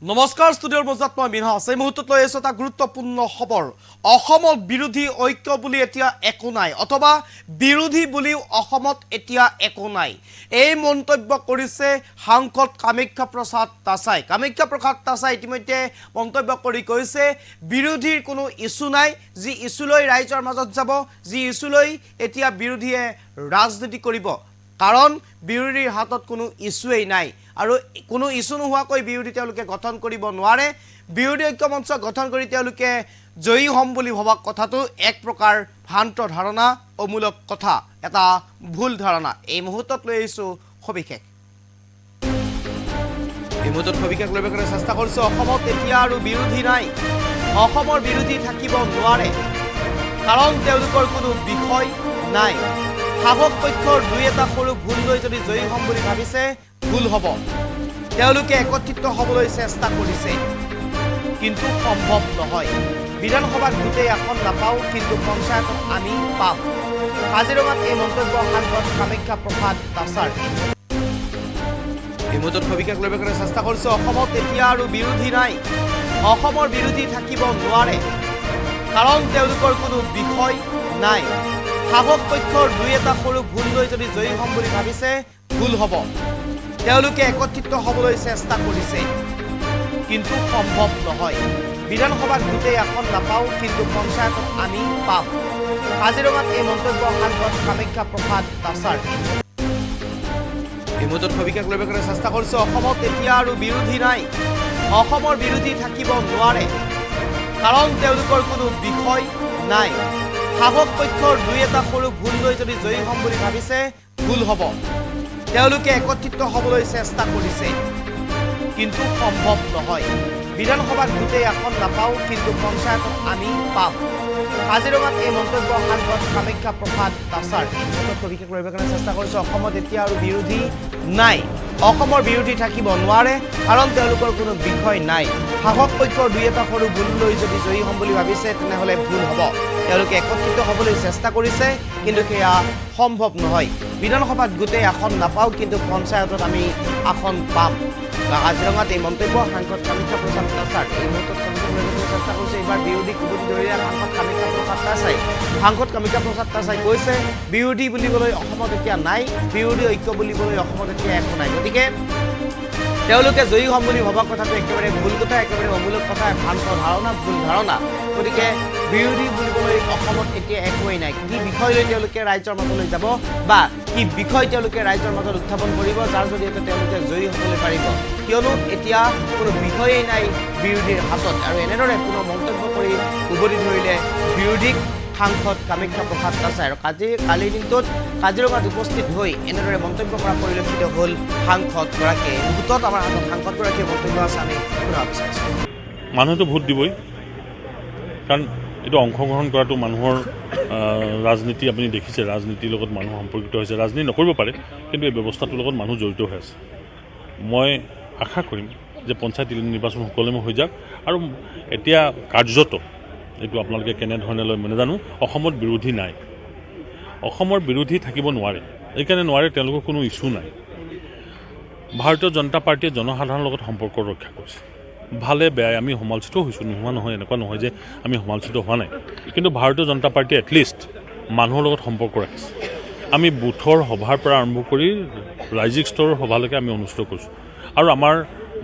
নমস্কাৰ ষ্টুডিঅ'ৰ মজাত মই মিনহাছ এই মুহূৰ্তত লৈ আছো এটা গুৰুত্বপূৰ্ণ খবৰ অসমত বিৰোধী ঐক্য বুলি এতিয়া একো নাই অথবা বিৰোধী বুলিও অসমত এতিয়া একো নাই এই মন্তব্য কৰিছে সাংসদ কামাখ্যা প্ৰসাদ তাছাই ইতিমধ্যে মন্তব্য কৰি কৈছে বিৰোধীৰ কোনো ইস্যু নাই যি ইস্যুলৈ ৰাইজৰ মাজত যাব যি ইস্যুলৈ এতিয়া বিৰোধীয়ে ৰাজনীতি কৰিব কাৰণ বিৰোধীৰ হাতত কোনো ইস্যুৱেই নাই আৰু কোনো ইস্যু নোহোৱাকৈ বিৰোধী তেওঁলোকে গঠন কৰিব নোৱাৰে বিৰোধী ঐক্য মঞ্চ গঠন কৰি তেওঁলোকে জয়ী হ'ম বুলি ভবা কথাটো এক প্ৰকাৰ ভ্ৰান্ত ধাৰণা অমূলক কথা এটা ভুল ধাৰণা এই মুহূৰ্তত লৈ আহিছো সবিশেষ লৈ চেষ্টা কৰিছো অসমত এতিয়া আৰু বিৰোধী নাই অসমৰ বিৰোধী থাকিব নোৱাৰে কাৰণ তেওঁলোকৰ কোনো বিষয় নাই শাসক পক্ষৰ দুই এটা সৰু ভুল লৈ যদি জয়ী হ'ম বুলি ভাবিছে ভুল হ'ব তেওঁলোকে একত্ৰিত হ'বলৈ চেষ্টা কৰিছে কিন্তু সম্ভৱ নহয় বিধানসভাত গোটেই আসন নাপাওঁ কিন্তু পঞ্চায়তত আমি পাম কাজিৰঙাত এই মন্তব্য সাংসদ কামাখ্যা প্ৰসাদ তাছাৰ এই মুহূৰ্তত সবিশেষ লৈ চেষ্টা কৰিছো অসমত এতিয়া আৰু বিৰোধী নাই অসমৰ বিৰোধী থাকিব নোৱাৰে কাৰণ তেওঁলোকৰ কোনো বিষয় নাই শাসক পক্ষৰ দুই এটা সৰু ভুল লৈ যদি জয়ী হ'ম বুলি ভাবিছে ভুল হ'ব তেওঁলোকে একত্ৰিত হ'বলৈ চেষ্টা কৰিছে কিন্তু সম্ভৱ নহয় বিধানসভাত গোটেই আসন নাপাওঁ কিন্তু পঞ্চায়তত আমি পাম কাজিৰঙাত এই মন্তব্য সাংসদ কামাখ্যা প্ৰসাদ তাছাৰ এই মুহূৰ্তত সবিশেষ লৈ চেষ্টা কৰিছো অসমত এতিয়া আৰু বিৰোধী নাই অসমৰ বিৰোধী থাকিব নোৱাৰে কাৰণ তেওঁলোকৰ কোনো বিষয় নাই শাসক পক্ষৰ দুই এটা সৰু ভুল লৈ যদি জয়ী হ'ম বুলি ভাবিছে ভুল হ'ব তেওঁলোকে একত্ৰিত হ'বলৈ চেষ্টা কৰিছে কিন্তু সম্ভৱ নহয় বিধানসভাত গোটেই আসন নাপাওঁ কিন্তু পঞ্চায়তত আমি পাম কাজিৰঙাত এই মন্তব্য সাংসদ কামাখ্যা প্ৰসাদ তাছাৰ সবিশেষ লৈ চেষ্টা কৰিছো অসমত এতিয়া আৰু বিৰোধী নাই অসমৰ বিৰোধী থাকিব নোৱাৰে কাৰণ তেওঁলোকৰ কোনো বিষয় নাই শাসক পক্ষৰ দুই এটা সৰু ভুল লৈ যদি জয়ী হ'ম বুলি ভাবিছে তেনেহ'লে ভুল হ'ব তেওঁলোকে একত্ৰিত হ'বলৈ চেষ্টা কৰিছে কিন্তু সেয়া সম্ভৱ নহয় বিধানসভাত গোটেই আসন নাপাওঁ কিন্তু পঞ্চায়তত আমি আসন পাম কাজিৰঙাত এই মন্তব্য সাংসদ কামাখ্যা প্ৰসাদ তাছাৰ এই মুহূৰ্তত চেষ্টা কৰিছে এইবাৰ বিৰোধী কুবুটি ধৰিলে সাংসদ কামাখ্যা প্ৰসাদ তাছাই কৈছে বিৰোধী বুলিবলৈ অসমত এতিয়া নাই বিৰোধী ঐক্য বুলিবলৈ অসমত এতিয়া একো নাই গতিকে তেওঁলোকে জয়ী হ'ম বুলি ভবা কথাটো একেবাৰে ভুল কথা একেবাৰে অমূলক কথা ভ্ৰান্ত ধাৰণা ভুল ধাৰণা গতিকে বিৰোধী বুলিবলৈ অসমত এতিয়া একোৱেই নাই কি বিষয় লৈ তেওঁলোকে ৰাইজৰ মাজলৈ যাব বা কি বিষয় তেওঁলোকে ৰাইজৰ মাজত উত্থাপন কৰিব যাৰ জৰিয়তে তেওঁলোকে জয়ী হ'বলৈ পাৰিব কিয়নো এতিয়া কোনো বিষয়েই নাই বিৰোধীৰ হাতত আৰু এনেদৰে কোনো মন্তব্য কৰি উভতি ধৰিলে বিৰোধীক সাংসদ কামাখ্যা প্ৰসাদ তাছাই আৰু কালিৰ দিনটোত কাজিৰঙাত উপস্থিত হৈ এনেদৰে মন্তব্য কৰা পৰিলক্ষিত হ'ল সাংসদগৰাকীয়ে মুহূৰ্তত আমাৰ হাতত সাংসদগৰাকীয়ে মন্তব্য আছে আমি শুনিব বিচাৰিছোঁ মানুহটো ভোট দিবই কাৰণ এইটো অংশগ্ৰহণ কৰাটো মানুহৰ ৰাজনীতি আপুনি দেখিছে ৰাজনীতিৰ লগত মানুহ সম্পৰ্কিত হৈছে ৰাজনীতি নকৰিব পাৰে কিন্তু এই ব্যৱস্থাটোৰ লগত মানুহ জড়িত হৈ আছে মই আশা কৰিম যে পঞ্চায়ত নিৰ্বাচন সুকলমে হৈ যাওক আৰু এতিয়া কাৰ্যত এইটো আপোনালোকে কেনেধৰণে লয় মই নাজানো অসমত বিৰোধী নাই অসমৰ বিৰোধী থাকিব নোৱাৰে এইকাৰণে নোৱাৰে তেওঁলোকৰ কোনো ইছ্যু নাই ভাৰতীয় জনতা পাৰ্টীয়ে জনসাধাৰণৰ লগত সম্পৰ্ক ৰক্ষা কৰিছে ভালে বেয়াই আমি সমালোচিত হৈছোঁ নোহোৱা নহয় এনেকুৱা নহয় যে আমি সমালোচিত হোৱা নাই কিন্তু ভাৰতীয় জনতা পাৰ্টীয়ে এটলিষ্ট মানুহৰ লগত সম্পৰ্ক ৰাখিছে আমি বুথৰ সভাৰ পৰা আৰম্ভ কৰি ৰাজ্যিক স্তৰৰ সভালৈকে আমি অনুষ্ঠিত কৰিছোঁ আৰু আমাৰ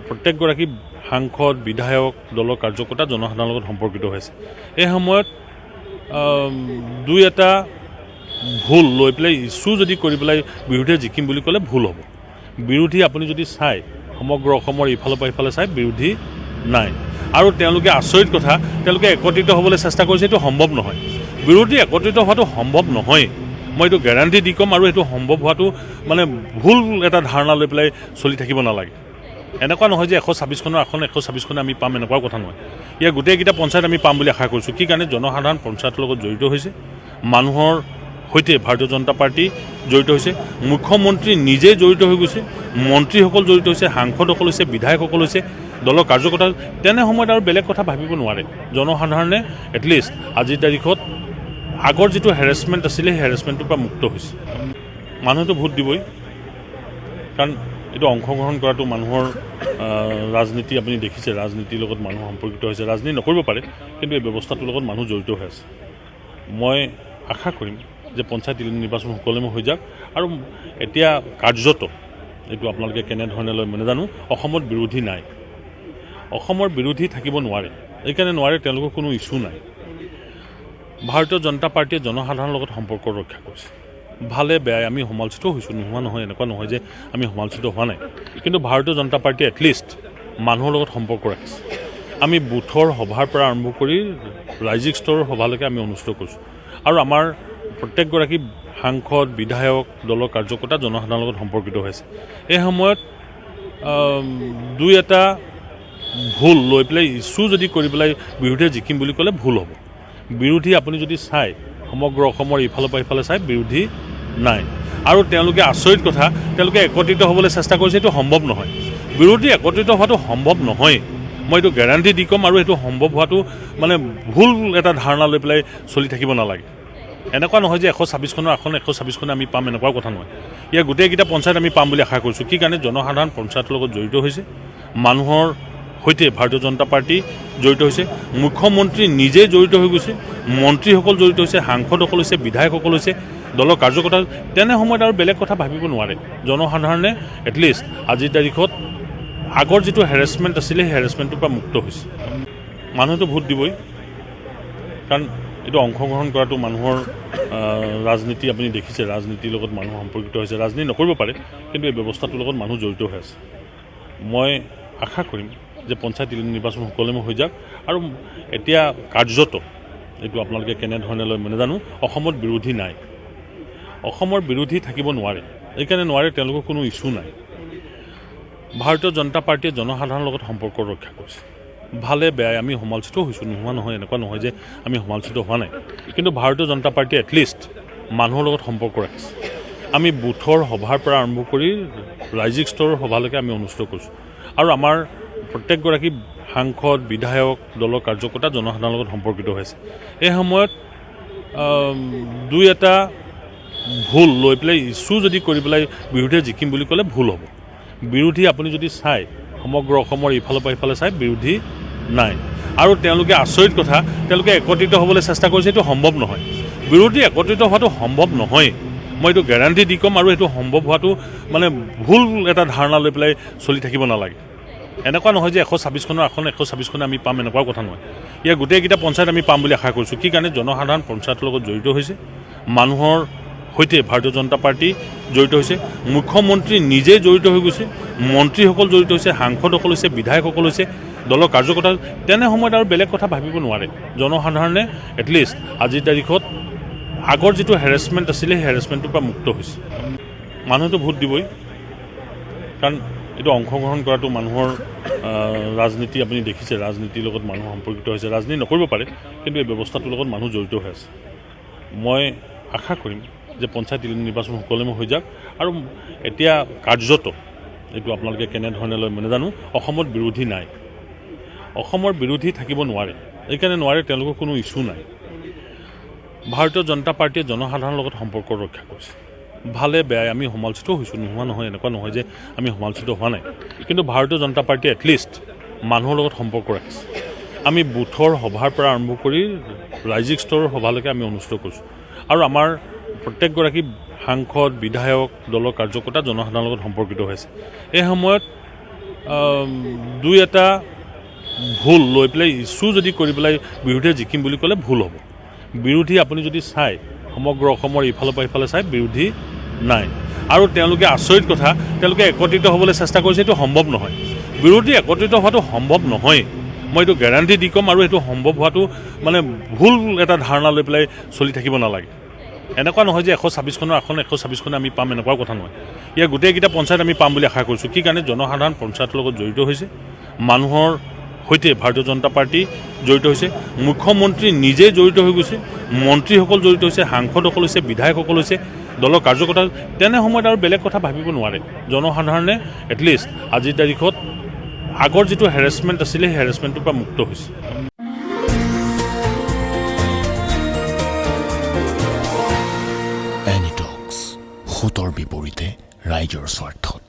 প্ৰত্যেকগৰাকী সাংসদ বিধায়ক দলৰ কাৰ্যকৰ্তা জনসাধাৰণৰ লগত সম্পৰ্কিত হৈছে এই সময়ত দুই এটা ভুল লৈ পেলাই ইছ্যু যদি কৰি পেলাই বিৰোধীয়ে জিকিম বুলি ক'লে ভুল হ'ব বিৰোধী আপুনি যদি চাই সমগ্ৰ অসমৰ ইফালৰ পৰা ইফালে চাই বিৰোধী নাই আৰু তেওঁলোকে আচৰিত কথা তেওঁলোকে একত্ৰিত হ'বলৈ চেষ্টা কৰিছে এইটো সম্ভৱ নহয় বিৰোধী একত্ৰিত হোৱাটো সম্ভৱ নহয় মই এইটো গেৰাণ্টি দি ক'ম আৰু এইটো সম্ভৱ হোৱাটো মানে ভুল এটা ধাৰণা লৈ পেলাই চলি থাকিব নালাগে এনেকুৱা নহয় যে 126খনৰ আসন 126খনে আমি পাম এনেকুৱাও কথা নহয় ইয়াৰ গোটেইকেইটা পঞ্চায়ত আমি পাম বুলি আশা কৰিছোঁ কি কাৰণে জনসাধাৰণ পঞ্চায়তৰ লগত জড়িত হৈছে মানুহৰ সৈতে ভাৰতীয় জনতা পাৰ্টি জড়িত হৈছে মুখ্যমন্ত্ৰী নিজে জড়িত হৈ গৈছে মন্ত্ৰীসকল জড়িত হৈছে সাংসদসকল হৈছে বিধায়কসকল হৈছে দলৰ কাৰ্যকৰ্তা তেনে সময়ত আৰু বেলেগ কথা ভাবিব নোৱাৰে জনসাধাৰণে এটলিষ্ট আজিৰ তাৰিখত আগৰ যিটো হেৰেছমেণ্ট আছিলে সেই হেৰেছমেণ্টৰ পৰা মুক্ত হৈছে মানুহটো ভোট দিবই কাৰণ এইটো অংশগ্ৰহণ কৰাটো মানুহৰ ৰাজনীতি আপুনি দেখিছে, ৰাজনীতিৰ লগত মানুহ সম্পৰ্কিত হৈছে। ৰাজনীতি নকৰিব পাৰে, কিন্তু এই ব্যৱস্থাটোৰ লগত মানুহ জড়িত হৈ আছে। মই আশা কৰিম যে পঞ্চায়ত নিৰ্বাচন সুকলমে হৈ যাওক। আৰু এতিয়া কাৰ্যত এইটো আপোনালোকে কেনেধৰণে লয় মই নাজানো, অসমত বিৰোধী নাই, অসমৰ বিৰোধী থাকিব নোৱাৰে। এইকাৰণে নোৱাৰে, তেওঁলোকৰ কোনো ইছ্যু নাই। ভাৰতীয় জনতা পাৰ্টীয়ে জনসাধাৰণৰ লগত সম্পৰ্ক ৰক্ষা কৰিছে। ভালে বেয়াই আমি সমালোচিত হৈছোঁ, নোহোৱা নহয়, এনেকুৱা নহয় যে আমি সমালোচিত হোৱা নাই। কিন্তু ভাৰতীয় জনতা পাৰ্টীয়ে এটলিষ্ট মানুহৰ লগত সম্পৰ্ক ৰাখিছে। আমি বুথৰ সভাৰ পৰা আৰম্ভ কৰি ৰাজ্যিক স্তৰৰ সভালৈকে আমি অনুষ্ঠিত কৰিছোঁ। আৰু আমাৰ প্ৰত্যেকগৰাকী সাংসদ, বিধায়ক, দলৰ কাৰ্যকৰ্তা জনসাধাৰণৰ লগত সম্পৰ্কিত হৈছে। এই সময়ত দুই এটা ভুল লৈ পেলাই ইছ্যু যদি কৰি পেলাই বিৰোধীয়ে জিকিম বুলি ক'লে ভুল হ'ব। বিৰোধী আপুনি যদি চাই সমগ্ৰ অসমৰ ইফালৰ পৰা ইফালে চাই বিৰোধী নাই। আৰু তেওঁলোকে আচৰিত কথা, তেওঁলোকে একত্ৰিত হ'বলৈ চেষ্টা কৰিছে, এইটো সম্ভৱ নহয়। বিৰোধী একত্ৰিত হোৱাটো সম্ভৱ নহয়, মই এইটো গেৰাণ্টি দি ক'ম। আৰু এইটো সম্ভৱ হোৱাটো মানে ভুল এটা ধাৰণা লৈ পেলাই চলি থাকিব নালাগে। এনেকুৱা নহয় যে 126খনৰ আসন 126খনে আমি পাম, এনেকুৱা কথা নহয়। ইয়াৰ গোটেইকেইটা পঞ্চায়ত আমি পাম বুলি আশা কৰিছোঁ। কি কাৰণে জনসাধাৰণ পঞ্চায়তৰ লগত জড়িত হৈছে, মানুহৰ সৈতে ভাৰতীয় জনতা পাৰ্টি জড়িত হৈছে, মুখ্যমন্ত্ৰী নিজেই জড়িত হৈ গৈছে, মন্ত্ৰীসকল জড়িত হৈছে, সাংসদসকল হৈছে, বিধায়কসকল হৈছে, দলৰ কাৰ্যকৰ্তা। তেনে সময়ত আৰু বেলেগ কথা ভাবিব নোৱাৰে। জনসাধাৰণে এটলিষ্ট আজিৰ তাৰিখত আগৰ যিটো হেৰেছমেণ্ট আছিলে, সেই হেৰেছমেণ্টটোৰ পৰা মুক্ত হৈছে। মানুহেতো ভোট দিবই, কাৰণ এইটো অংশগ্ৰহণ কৰাটো মানুহৰ ৰাজনীতি আপুনি দেখিছে, ৰাজনীতিৰ লগত মানুহ সম্পৰ্কিত হৈছে। ৰাজনীতি নকৰিব পাৰে, কিন্তু এই ব্যৱস্থাটোৰ লগত মানুহ জড়িত হৈ আছে। মই আশা কৰিম যে পঞ্চায়ত নিৰ্বাচন সুকলমে হৈ যাওক। আৰু এতিয়া কাৰ্যত এইটো আপোনালোকে কেনেধৰণে লয় মই নাজানো, অসমত বিৰোধী নাই, অসমৰ বিৰোধী থাকিব নোৱাৰে। এইকাৰণে নোৱাৰে, তেওঁলোকৰ কোনো ইছ্যু নাই। ভাৰতীয় জনতা পাৰ্টীয়ে জনসাধাৰণৰ লগত সম্পৰ্ক ৰক্ষা কৰিছে। ভালে বেয়াই আমি সমালোচিত হৈছোঁ, নোহোৱা নহয়, এনেকুৱা নহয় যে আমি সমালোচিত হোৱা নাই। কিন্তু ভাৰতীয় জনতা পাৰ্টীয়ে এটলিষ্ট মানুহৰ লগত সম্পৰ্ক ৰাখিছে। আমি বুথৰ সভাৰ পৰা আৰম্ভ কৰি ৰাজ্যিক স্তৰৰ সভালৈকে আমি অনুষ্ঠিত কৰিছোঁ। আৰু আমাৰ প্ৰত্যেকগৰাকী সাংসদ, বিধায়ক, দলৰ কাৰ্যকৰ্তা জনসাধাৰণৰ লগত সম্পৰ্কিত হৈছে। এই সময়ত দুই এটা ভুল লৈ পেলাই ইছ্যু যদি কৰি পেলাই বিৰোধীয়ে জিকিম বুলি ক'লে ভুল হ'ব। বিৰোধী আপুনি যদি চাই সমগ্ৰ অসমৰ ইফালৰ পৰা ইফালে চাই বিৰোধী নাই। আৰু তেওঁলোকে আচৰিত কথা, তেওঁলোকে একত্ৰিত হ'বলৈ চেষ্টা কৰিছে, এইটো সম্ভৱ নহয়। বিৰোধী একত্ৰিত হোৱাটো সম্ভৱ নহয়, মই এইটো গেৰাণ্টি দি ক'ম। আৰু এইটো সম্ভৱ হোৱাটো মানে ভুল এটা ধাৰণা লৈ পেলাই চলি থাকিব নালাগে। এনেকুৱা নহয় যে 126খনৰ আসন 126খনে আমি পাম, এনেকুৱা কথা নহয়। ইয়াৰ গোটেইকেইটা পঞ্চায়ত আমি পাম বুলি আশা কৰিছোঁ। কি কাৰণে জনসাধাৰণ পঞ্চায়তৰ লগত জড়িত হৈছে, মানুহৰ সৈতে ভাৰতীয় জনতা পাৰ্টি জড়িত হৈছে, মুখ্যমন্ত্ৰী নিজেই জড়িত হৈ গৈছে, মন্ত্ৰীসকল জড়িত হৈছে, সাংসদসকল হৈছে, বিধায়কসকল হৈছে, দলৰ কাৰ্যকৰ্তা। তেনে সময়ত আৰু বেলেগ কথা ভাবিব নোৱাৰে। জনসাধাৰণে এটলিষ্ট আজিৰ তাৰিখত আগৰ যিটো হেৰেছমেণ্ট আছিলে, সেই হেৰেছমেণ্টটোৰ পৰা মুক্ত হৈছে। মানুহেতো ভোট দিবই, কাৰণ এইটো অংশগ্ৰহণ কৰাটো মানুহৰ ৰাজনীতি আপুনি দেখিছে, ৰাজনীতিৰ লগত মানুহ সম্পৰ্কিত হৈছে। ৰাজনীতি নকৰিব পাৰে, কিন্তু এই ব্যৱস্থাটোৰ লগত মানুহ জড়িত হৈ আছে। মই আশা কৰিম যে পঞ্চায়ত নিৰ্বাচন সুকলমে হৈ যাওক। আৰু এতিয়া কাৰ্যত এইটো আপোনালোকে কেনেধৰণে লয় মই নাজানো, অসমত বিৰোধী নাই, অসমৰ বিৰোধী থাকিব নোৱাৰে। এইকাৰণে নোৱাৰে, তেওঁলোকৰ কোনো ইছ্যু নাই। ভাৰতীয় জনতা পাৰ্টীয়ে জনসাধাৰণৰ লগত সম্পৰ্ক ৰক্ষা কৰিছে। ভালে বেয়াই আমি সমালোচিত হৈছোঁ, নোহোৱা নহয়, এনেকুৱা নহয় যে আমি সমালোচিত হোৱা নাই। কিন্তু ভাৰতীয় জনতা পাৰ্টীয়ে এটলিষ্ট মানুহৰ লগত সম্পৰ্ক ৰাখিছে। আমি বুথৰ সভাৰ পৰা আৰম্ভ কৰি ৰাজ্যিক স্তৰৰ সভালৈকে আমি অনুষ্ঠিত কৰিছোঁ। আৰু আমাৰ প্ৰত্যেকগৰাকী সাংসদ, বিধায়ক, দলৰ কাৰ্যকৰ্তা জনসাধাৰণৰ লগত সম্পৰ্কিত হৈছে। এই সময়ত দুই এটা ভুল লৈ পেলাই ইছ্যু যদি কৰি পেলাই বিৰোধীয়ে জিকিম বুলি ক'লে ভুল হ'ব। বিৰোধী আপুনি যদি চাই সমগ্ৰ অসমৰ ইফালৰ পৰা ইফালে চাই বিৰোধী নাই। আৰু তেওঁলোকে আচৰিত কথা, তেওঁলোকে একত্ৰিত হ'বলৈ চেষ্টা কৰিছে, এইটো সম্ভৱ নহয়। বিৰোধী একত্ৰিত হোৱাটো সম্ভৱ নহয়, মই এইটো গেৰাণ্টি দি ক'ম। আৰু এইটো সম্ভৱ হোৱাটো মানে ভুল এটা ধাৰণা লৈ পেলাই চলি থাকিব নালাগে। এনেকুৱা নহয় যে 126খনৰ আসন 126খনে আমি পাম, এনেকুৱা কথা নহয়। ইয়াৰ গোটেইকেইটা পঞ্চায়ত আমি পাম বুলি আশা কৰিছোঁ। কি কাৰণে জনসাধাৰণ পঞ্চায়তৰ লগত জড়িত হৈছে, মানুহৰ সৈতে ভাৰতীয় জনতা পাৰ্টি জড়িত হৈছে, মুখ্যমন্ত্ৰী নিজেই জড়িত হৈ গৈছে, মন্ত্ৰীসকল জড়িত হৈছে, সাংসদসকল হৈছে, বিধায়কসকল হৈছে, দলৰ কাৰ্যকৰ্তা। তেনে সময়ত আৰু বেলেগ কথা ভাবিব নোৱাৰে। জনসাধাৰণে এটলিষ্ট আজিৰ তাৰিখত আগৰ যিটো হেৰেছমেণ্ট আছিলে, সেই হেৰেছমেণ্টটোৰ পৰা মুক্ত হৈছে। এনিটক্স, সোঁতৰ বিপৰীতে ৰাইজৰ স্বাৰ্থত।